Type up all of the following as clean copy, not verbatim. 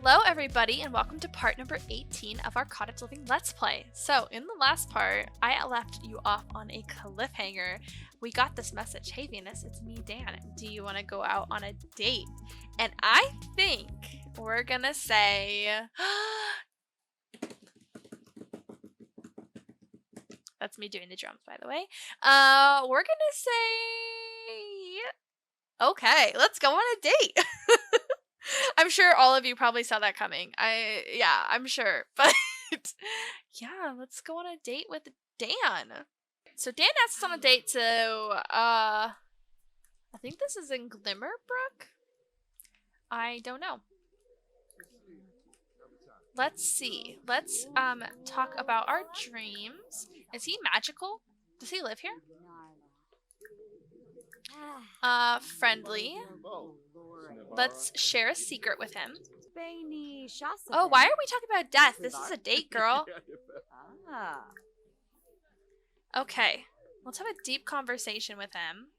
Hello everybody and welcome to part number 18 of our cottage living let's play. So in the last part, I left you off on a cliffhanger. We got this message, "Hey Venus, it's me Dan. Do you want to go out on a date?" And I think we're gonna say that's me doing the drums, by the way. We're gonna say okay, let's go on a date. I'm sure all of you probably saw that coming. Yeah, I'm sure. But yeah, let's go on a date with Dan. So Dan asks on a date to I think this is in Glimmerbrook? I don't know. Let's see. Let's talk about our dreams. Is he magical? Does he live here? Friendly. Let's share a secret with him. Oh, why are we talking about death? This is a date, girl. Okay, let's have a deep conversation with him.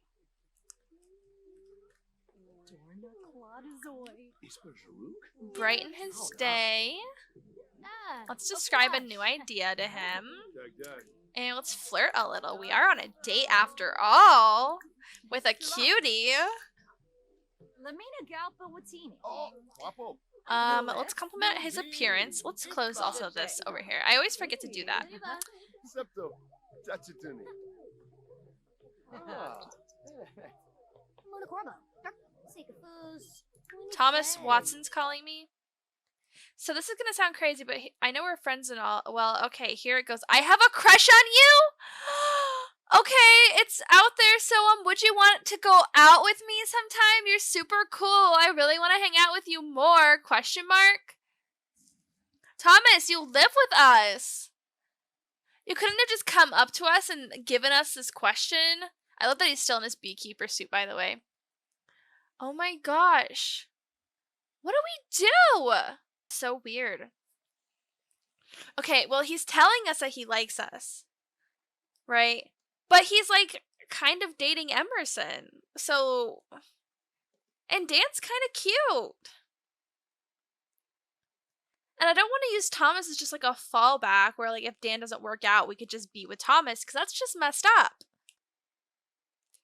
Brighten his day. Let's describe a new idea to him. And let's flirt a little. We are on a date after all. With a cutie. Let's compliment his appearance. Let's close also this over here. I always forget to do that. Thomas Watson's calling me. So this is gonna sound crazy, but I know we're friends and all. Well, okay, here it goes. I have a crush on you? Okay, it's out there, so would you want to go out with me sometime? You're super cool. I really want to hang out with you more. Question mark? Thomas, you live with us. You couldn't have just come up to us and given us this question. I love that he's still in his beekeeper suit, by the way. Oh my gosh. What do we do? So weird. Okay, well, he's telling us that he likes us. Right? But he's like kind of dating Emerson. So, and Dan's kind of cute. And I don't want to use Thomas as just like a fallback where like if Dan doesn't work out, we could just be with Thomas because that's just messed up.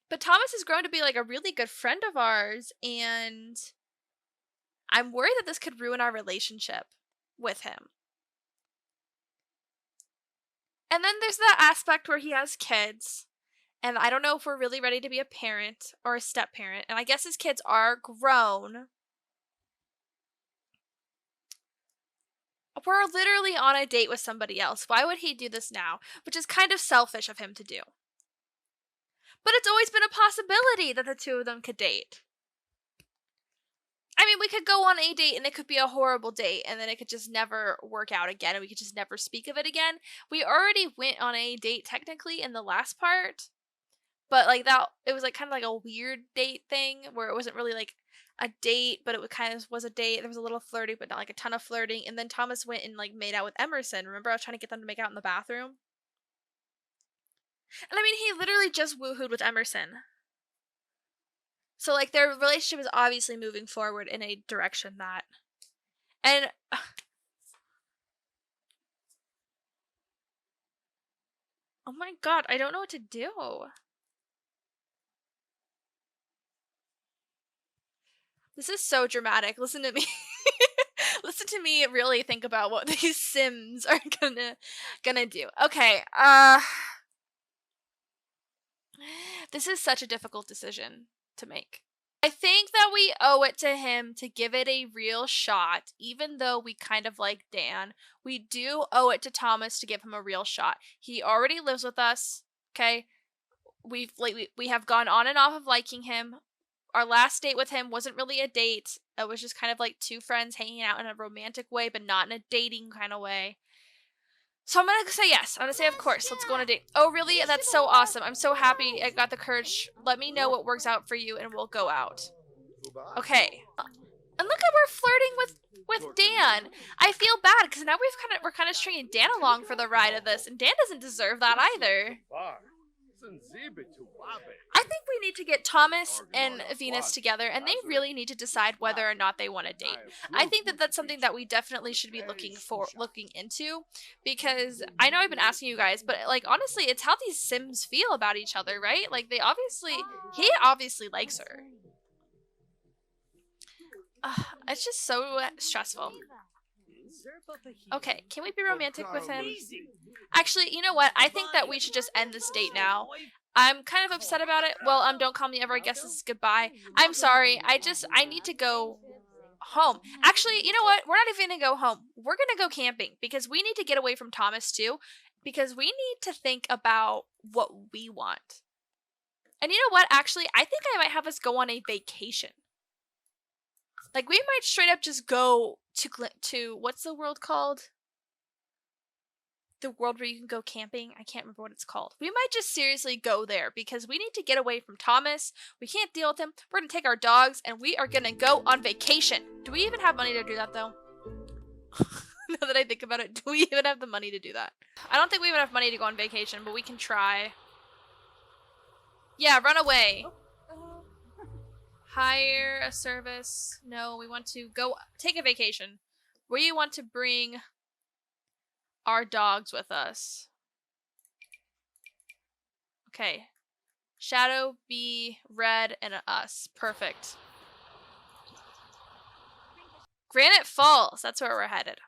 But Thomas has grown to be like a really good friend of ours, and I'm worried that this could ruin our relationship with him. And then there's that aspect where he has kids, and I don't know if we're really ready to be a parent or a step-parent, and I guess his kids are grown. We're literally on a date with somebody else. Why would he do this now? Which is kind of selfish of him to do. But it's always been a possibility that the two of them could date. I mean, we could go on a date and it could be a horrible date and then it could just never work out again and we could just never speak of it again. We already went on a date technically in the last part, but like that, it was like kind of like a weird date thing where it wasn't really like a date, but it kind of was a date. There was a little flirty, but not like a ton of flirting. And then Thomas went and like made out with Emerson. Remember I was trying to get them to make out in the bathroom? And I mean, he literally just woohooed with Emerson. So, like, their relationship is obviously moving forward in a direction that... And... Oh my god, I don't know what to do. This is so dramatic. Listen to me. Listen to me really think about what these Sims are gonna do. Okay, this is such a difficult decision to make. I think that we owe it to him to give it a real shot, even though we kind of like Dan. We do owe it to Thomas to give him a real shot. He already lives with us, okay? We have gone on and off of liking him. Our last date with him wasn't really a date. It was just kind of like two friends hanging out in a romantic way, but not in a dating kind of way. So I'm gonna say yes. I'm gonna say of course. Let's go on a date. Oh really? That's so awesome. I'm so happy I got the courage. Let me know what works out for you and we'll go out. Okay. And look at we're flirting with Dan. I feel bad because now we're kind of stringing Dan along for the ride of this, and Dan doesn't deserve that either. I think we need to get Thomas and Venus together, and they really need to decide whether or not they want to date. I think that that's something that we definitely should be looking into, because I know I've been asking you guys, but like honestly, it's how these Sims feel about each other, right? Like he obviously likes her. It's just so stressful. Okay, can we be romantic with him? Actually, you know what? I think that we should just end this date now. I'm kind of upset about it. Well, don't call me ever. I guess this is goodbye. I'm sorry. I need to go home. Actually, you know what? We're not even going to go home. We're going to go camping because we need to get away from Thomas too, because we need to think about what we want. And you know what? Actually, I think I might have us go on a vacation. Like, we might straight up just go to what's the world called? The world where you can go camping. I can't remember what it's called. We might just seriously go there because we need to get away from Thomas. We can't deal with him. We're going to take our dogs and we are going to go on vacation. Do we even have money to do that though? Now that I think about it, do we even have the money to do that? I don't think we even have money to go on vacation, but we can try. Yeah, run away. Hire a service. No, we want to go take a vacation. We want to bring our dogs with us. Okay. Shadow, Bee, Red, and us. Perfect. Granite Falls. That's where we're headed.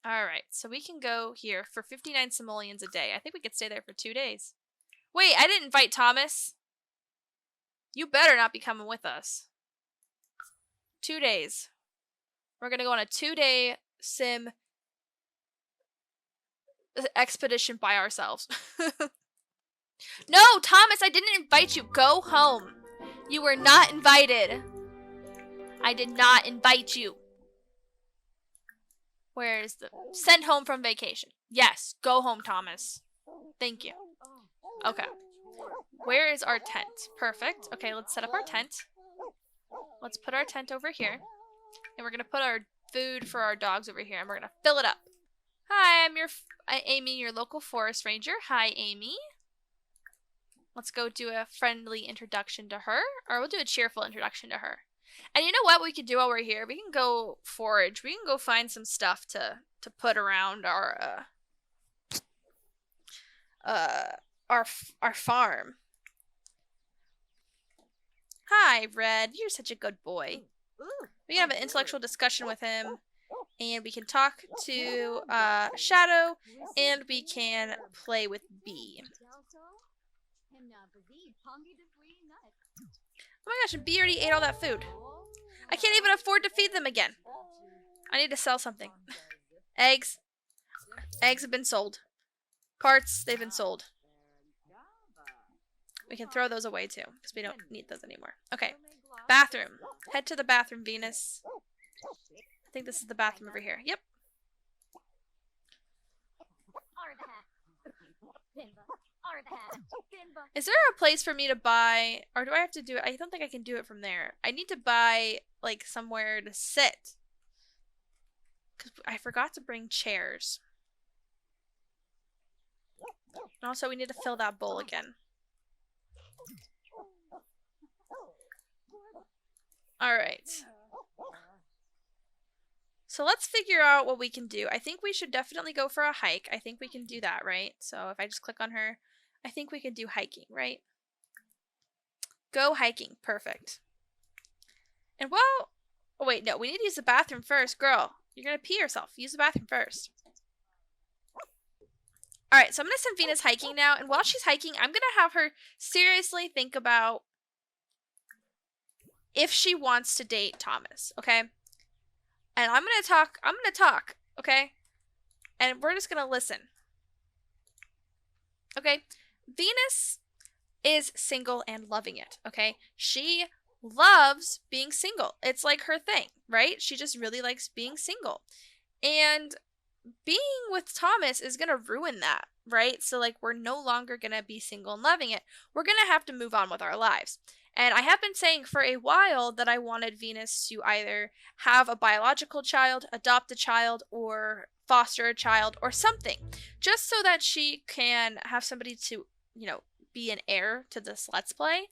Alright, so we can go here for 59 simoleons a day. I think we could stay there for 2 days. Wait, I didn't invite Thomas. You better not be coming with us. 2 days. We're gonna go on a 2-day sim expedition by ourselves. No, Thomas, I didn't invite you. Go home. You were not invited. I did not invite you. Where's the... Send home from vacation. Yes, go home, Thomas. Thank you. Okay. Where is our tent? Perfect. Okay, let's set up our tent. Let's put our tent over here. And we're going to put our food for our dogs over here. And we're going to fill it up. Hi, I'm Amy, your local forest ranger. Hi, Amy. Let's go do a friendly introduction to her. Or we'll do a cheerful introduction to her. And you know what we could do while we're here? We can go forage. We can go find some stuff to put around our farm. Hi, Red. You're such a good boy. We can have an intellectual discussion with him. And we can talk to Shadow. And we can play with Bee. Oh my gosh, and Bee already ate all that food. I can't even afford to feed them again. I need to sell something. Eggs. Eggs have been sold. Parts, they've been sold. We can throw those away too, because we don't need those anymore. Okay, bathroom. Head to the bathroom, Venus. I think this is the bathroom over here. Yep. Is there a place for me to buy, or do I have to do it? I don't think I can do it from there. I need to buy, like, somewhere to sit. Because I forgot to bring chairs. And also, we need to fill that bowl again. Alright. So let's figure out what we can do. I think we should definitely go for a hike. I think we can do that, right? So if I just click on her, I think we can do hiking, right? Go hiking. Perfect. And well, oh wait, no, we need to use the bathroom first. Girl, you're going to pee yourself. Use the bathroom first. Alright, so I'm going to send Venus hiking now. And while she's hiking, I'm going to have her seriously think about if she wants to date Thomas, okay? And I'm going to talk, okay? And we're just going to listen. Okay? Venus is single and loving it, okay? She loves being single. It's like her thing, right? She just really likes being single. And being with Thomas is going to ruin that, right? So, like, we're no longer going to be single and loving it. We're going to have to move on with our lives. And I have been saying for a while that I wanted Venus to either have a biological child, adopt a child, or foster a child or something, just so that she can have somebody to, be an heir to this Let's Play.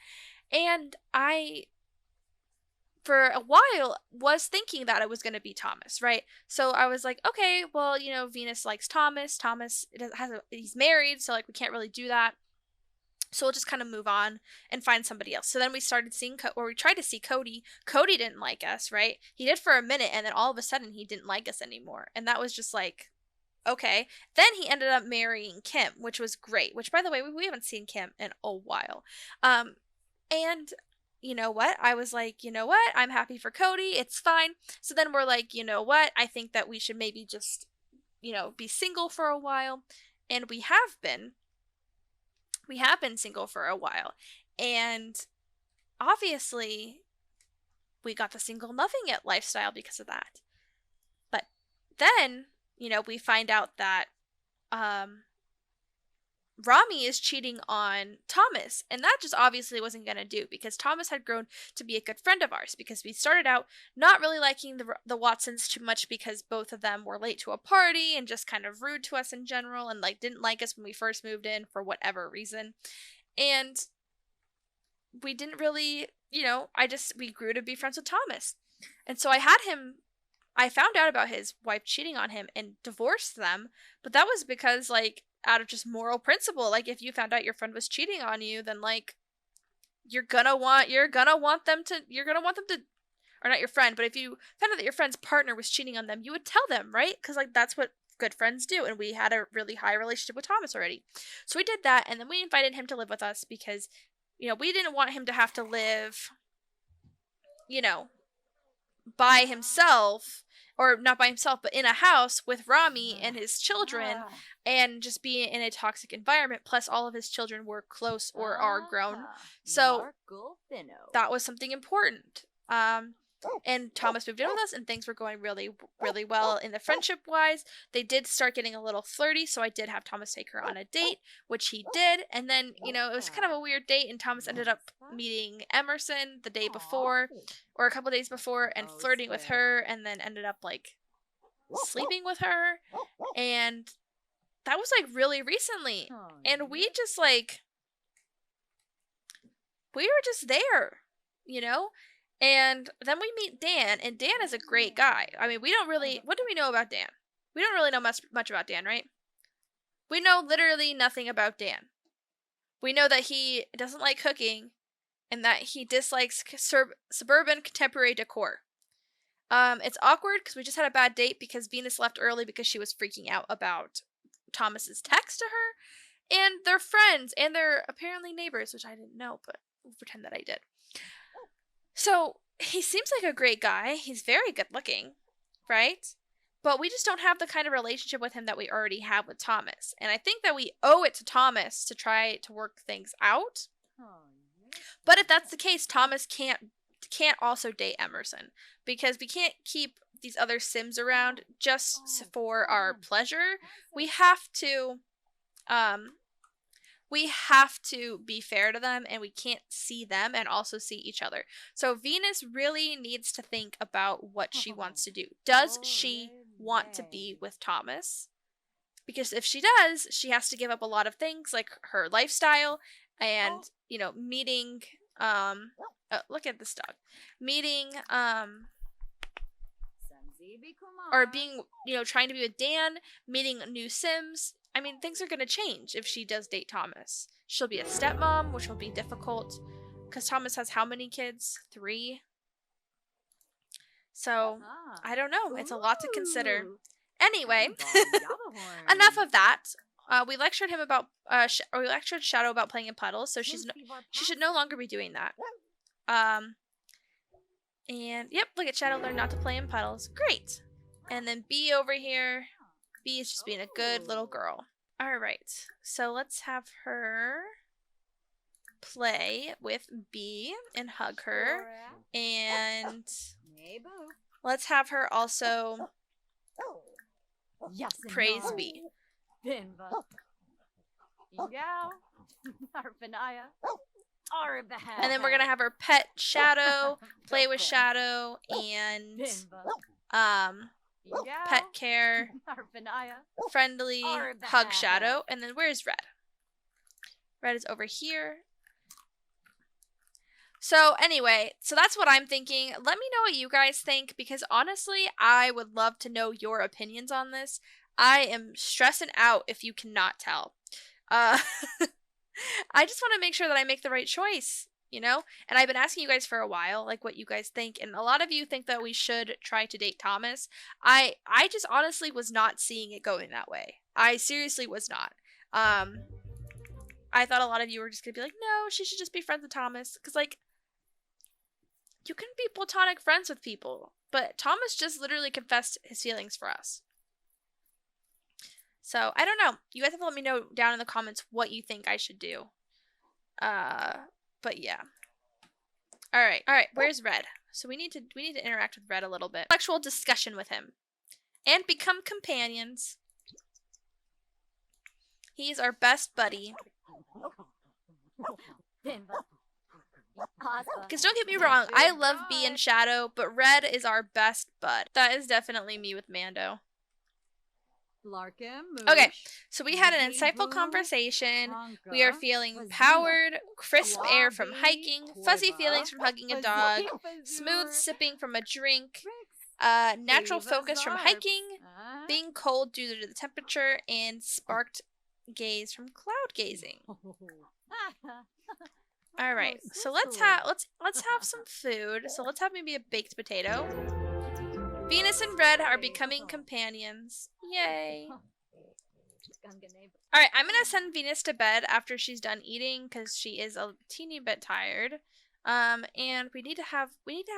And I, for a while, was thinking that it was going to be Thomas, right? So I was like, okay, well, Venus likes Thomas. Thomas he's married, so like we can't really do that. So we'll just kind of move on and find somebody else. So then we started seeing, or we tried to see Cody. Cody didn't like us, right? He did for a minute, and then all of a sudden he didn't like us anymore. And that was just like, okay. Then he ended up marrying Kim, which was great. Which, by the way, we haven't seen Kim in a while. And you know what? I was like, you know what? I'm happy for Cody. It's fine. So then we're like, you know what? I think that we should maybe just, be single for a while. And we have been. We have been single for a while. And obviously, we got the single loving it lifestyle because of that. But then, we find out that Rami is cheating on Thomas, and that just obviously wasn't going to do, because Thomas had grown to be a good friend of ours, because we started out not really liking the Watsons too much, because both of them were late to a party and just kind of rude to us in general, and like didn't like us when we first moved in for whatever reason. And we didn't really, we grew to be friends with Thomas. And so I found out about his wife cheating on him and divorced them, but that was because, like, out of just moral principle. Like, if you found out your friend was cheating on you, then like you're gonna want them to, or not your friend, but if you found out that your friend's partner was cheating on them, you would tell them, right? Because like that's what good friends do. And we had a really high relationship with Thomas already, so we did that. And then we invited him to live with us because we didn't want him to have to live by himself, or not by himself, but in a house with Rami and his children, and just be in a toxic environment. Plus, all of his children were close or are grown, so that was something important. And Thomas moved in with us, and things were going really, really well in the friendship-wise. They did start getting a little flirty, so I did have Thomas take her on a date, which he did. And then, it was kind of a weird date, and Thomas ended up meeting Emerson the day before, or a couple days before, and flirting with her, and then ended up, like, sleeping with her. And that was, like, really recently. And we just, like, we were just there, And then we meet Dan, and Dan is a great guy. I mean, what do we know about Dan? We don't really know much about Dan, right? We know literally nothing about Dan. We know that he doesn't like cooking, and that he dislikes suburban contemporary decor. It's awkward because we just had a bad date because Venus left early because she was freaking out about Thomas's text to her, and they're friends, and they're apparently neighbors, which I didn't know, but we'll pretend that I did. So, he seems like a great guy. He's very good looking, right? But we just don't have the kind of relationship with him that we already have with Thomas. And I think that we owe it to Thomas to try to work things out. But if that's the case, Thomas can't also date Emerson, because we can't keep these other Sims around just for our pleasure. We have to be fair to them, and we can't see them and also see each other. So Venus really needs to think about what she wants to do. Does she want to be with Thomas? Because if she does, she has to give up a lot of things, like her lifestyle and, meeting, look at this dog. Meeting, or being, trying to be with Dan, meeting new Sims. I mean, things are going to change if she does date Thomas. She'll be a stepmom, which will be difficult, because Thomas has how many kids? 3? So, I don't know. It's a lot to consider. Anyway, enough of that. We lectured him about, we lectured Shadow about playing in puddles, so she should no longer be doing that. And, yep, look at Shadow learned not to play in puddles. Great. And then B over here. B is just being a good little girl. Alright, so let's have her play with B and hug her. And let's have her also praise B. And then we're gonna have her pet Shadow, play with Shadow, and pet care, friendly, hug Shadow, and then where's Red? Red is over here. So anyway, so that's what I'm thinking. Let me know what you guys think, because honestly, I would love to know your opinions on this. I am stressing out if you cannot tell. I just want to make sure that I make the right choice, you know? And I've been asking you guys for a while, like, what you guys think. And a lot of you think that we should try to date Thomas. I just honestly was not seeing it going that way. I seriously was not. I thought a lot of you were just going to be like, no, she should just be friends with Thomas. Because, like, you can be platonic friends with people. But Thomas just literally confessed his feelings for us. So, I don't know. You guys have to let me know down in the comments what you think I should do. But yeah. Alright, where's Red? So we need to interact with Red a little bit. Sexual discussion with him. And become companions. He's our best buddy. Because don't get me wrong, I love Bee and Shadow, but Red is our best bud. That is definitely me with Mando. Okay, so we had an insightful conversation. We are feeling powered, crisp air from hiking, fuzzy feelings from hugging a dog, smooth sipping from a drink, natural focus from hiking, being cold due to the temperature, and sparked gaze from cloud gazing. All right, so let's have some food. So let's have maybe a baked potato. Venus and Red are becoming companions. Yay. Alright, I'm gonna send Venus to bed after she's done eating because she is a teeny bit tired. And we need to have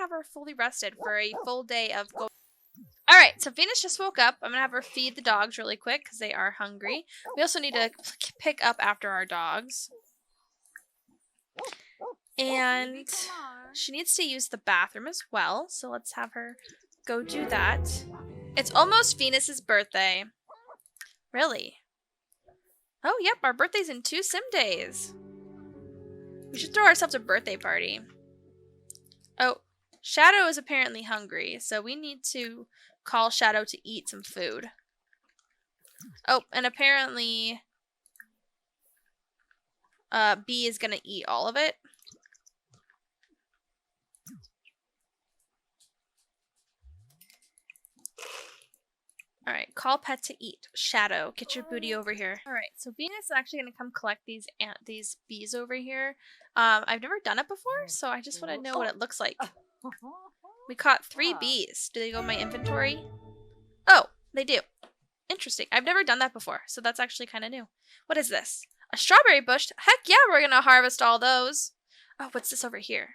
her fully rested for a full day of going. Alright, so Venus just woke up. I'm gonna have her feed the dogs really quick because they are hungry. We also need to pick up after our dogs. And she needs to use the bathroom as well, so let's have her go do that. It's almost Venus's birthday. Really? Oh, yep, our birthday's in 2 sim days. We should throw ourselves a birthday party. Oh, Shadow is apparently hungry, so we need to call Shadow to eat some food. Oh, and apparently Bee is gonna eat all of it. Alright, call pet to eat. Shadow, get your booty over here. Alright, so Venus is actually going to come collect these bees over here. I've never done it before, so I just want to know what it looks like. We caught 3 bees. Do they go in my inventory? Oh, they do. Interesting. I've never done that before, so that's actually kind of new. What is this? A strawberry bush? Heck yeah, we're going to harvest all those. Oh, what's this over here?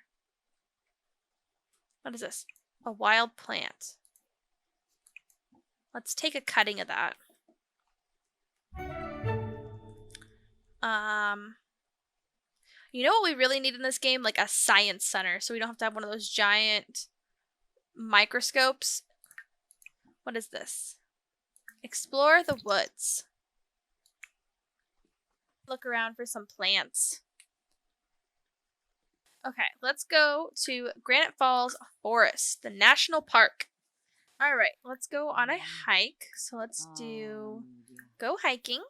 What is this? A wild plant. Let's take a cutting of that. You know what we really need in this game? Like a science center, so we don't have to have one of those giant microscopes. What is this? Explore the woods. Look around for some plants. Okay, let's go to Granite Falls Forest, the national park. Alright, let's go on a hike. So let's go hiking.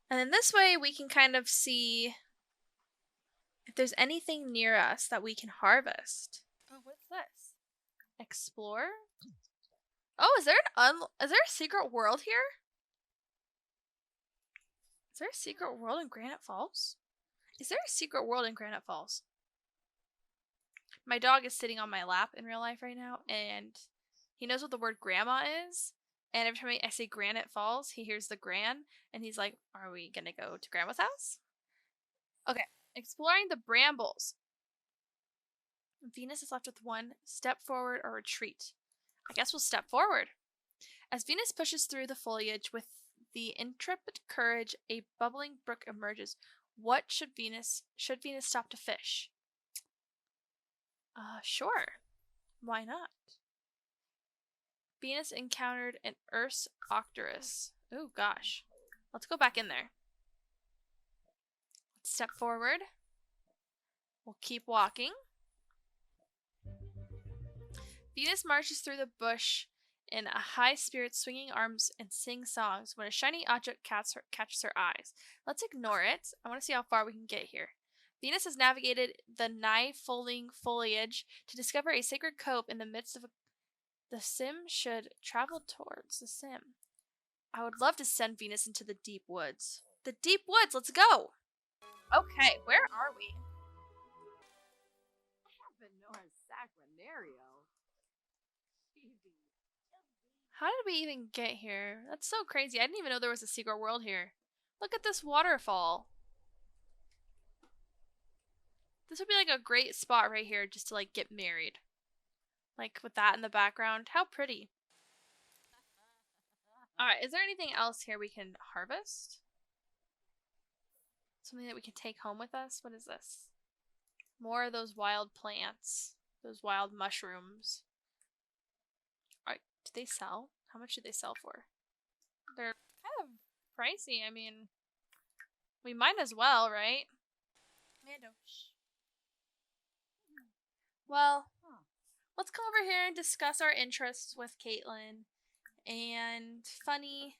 And then this way we can kind of see if there's anything near us that we can harvest. Oh, what's this? Explore? Oh, is there a secret world here? Is there a secret world in Granite Falls? Is there a secret world in Granite Falls? My dog is sitting on my lap in real life right now, and he knows what the word grandma is. And every time I say Granite Falls, he hears the gran, and he's like, are we gonna go to Grandma's house? Okay, exploring the brambles. Venus is left with 1 step forward or retreat. I guess we'll step forward. As Venus pushes through the foliage with the intrepid courage, a bubbling brook emerges. What should Venus stop to fish? Sure. Why not? Venus encountered an Ursa octorus. Oh gosh. Let's go back in there. Step forward. We'll keep walking. Venus marches through the bush in a high spirit, swinging arms and sing songs when a shiny object catches her eyes. Let's ignore it. I want to see how far we can get here. Venus has navigated the nigh-folding foliage to discover a sacred cove in the midst of the sim should travel towards the sim. I would love to send Venus into the deep woods. The deep woods, let's go! Okay, where are we? How did we even get here? That's so crazy. I didn't even know there was a secret world here. Look at this waterfall. This would be like a great spot right here just to like get married. Like with that in the background. How pretty. Alright, is there anything else here we can harvest? Something that we can take home with us? What is this? More of those wild plants. Those wild mushrooms. Alright, do they sell? How much do they sell for? They're kind of pricey. I mean, we might as well, right? Mando. Well, let's come over here and discuss our interests with Caitlin. And funny,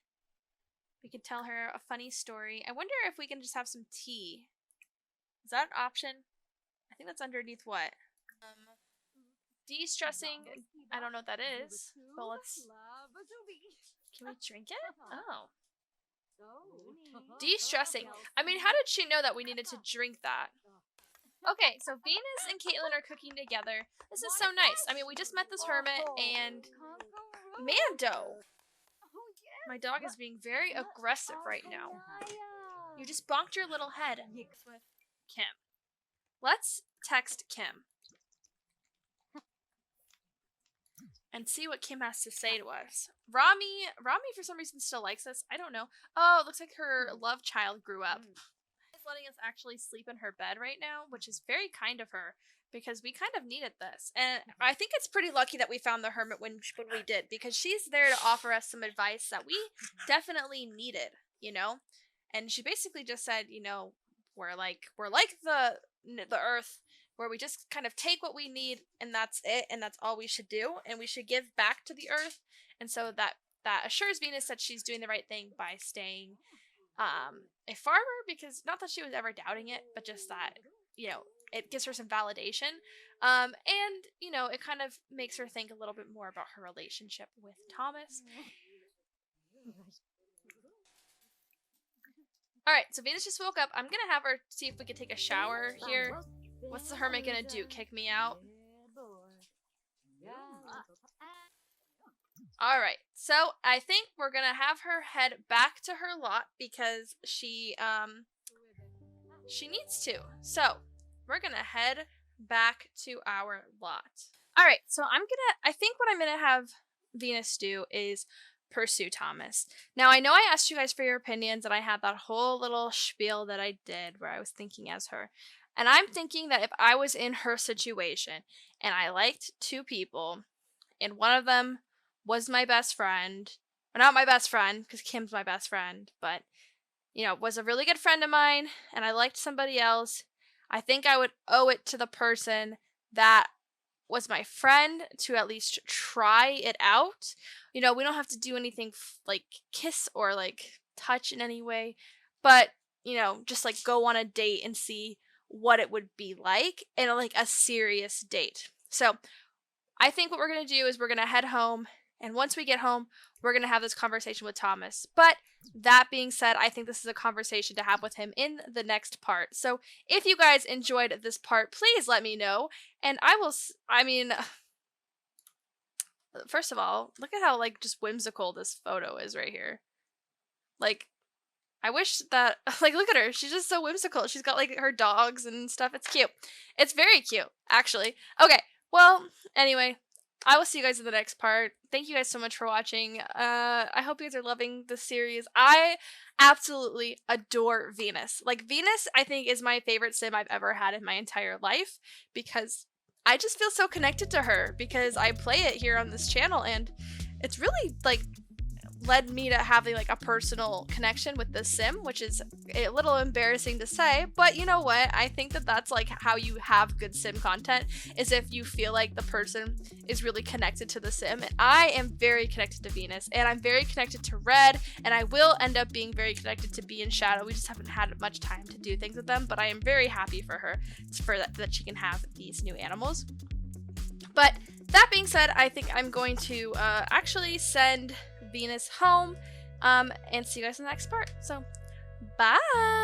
we could tell her a funny story. I wonder if we can just have some tea. Is that an option? I think that's underneath what? De-stressing. I don't know what that is. But let's... Can we drink it? Oh. De-stressing. I mean, how did she know that we needed to drink that? Okay, so Venus and Caitlin are cooking together. This is so nice. I mean, we just met this hermit and... Mando! My dog is being very aggressive right now. You just bonked your little head with Kim. Let's text Kim. And see what Kim has to say to us. Rami for some reason still likes us. I don't know. Oh, it looks like her love child grew up. She's letting us actually sleep in her bed right now, which is very kind of her because we kind of needed this. And I think it's pretty lucky that we found the hermit when we did, because she's there to offer us some advice that we definitely needed, you know? And she basically just said, you know, we're like the earth, where we just kind of take what we need and that's it, and that's all we should do, and we should give back to the earth. And so that assures Venus that she's doing the right thing by staying a farmer, because not that she was ever doubting it, but just that, you know, it gives her some validation. And, you know, it kind of makes her think a little bit more about her relationship with Thomas. Alright, so Venus just woke up. I'm gonna have her see if we can take a shower here. What's the hermit gonna do? Kick me out? Alright, so I think we're gonna have her head back to her lot because she needs to. So, we're gonna head back to our lot. Alright, so I think what I'm gonna have Venus do is pursue Thomas. Now, I know I asked you guys for your opinions, and I had that whole little spiel that I did where I was thinking as her. And I'm thinking that if I was in her situation and I liked two people and one of them was my best friend, or not my best friend because Kim's my best friend, but, you know, was a really good friend of mine and I liked somebody else, I think I would owe it to the person that was my friend to at least try it out. You know, we don't have to do anything like kiss or like touch in any way, but, you know, just like go on a date and see what it would be like in like a serious date. So I think what we're going to do is we're going to head home, and once we get home, we're going to have this conversation with Thomas. But that being said, I think this is a conversation to have with him in the next part. So if you guys enjoyed this part, please let me know. And first of all, look at how like just whimsical this photo is right here. Like, I wish that, like, look at her. She's just so whimsical. She's got, like, her dogs and stuff. It's cute. It's very cute, actually. Okay, well, anyway, I will see you guys in the next part. Thank you guys so much for watching. I hope you guys are loving this series. I absolutely adore Venus. Like, Venus, I think, is my favorite sim I've ever had in my entire life, because I just feel so connected to her, because I play it here on this channel, and it's really, like, led me to having like a personal connection with the sim, which is a little embarrassing to say, but you know what, I think that that's like how you have good sim content, is if you feel like the person is really connected to the sim. And I am very connected to Venus, and I'm very connected to Red, and I will end up being very connected to Bee and Shadow. We just haven't had much time to do things with them, but I am very happy for her, for that she can have these new animals. But that being said, I think I'm going to actually send Venus home, and see you guys in the next part. So, bye!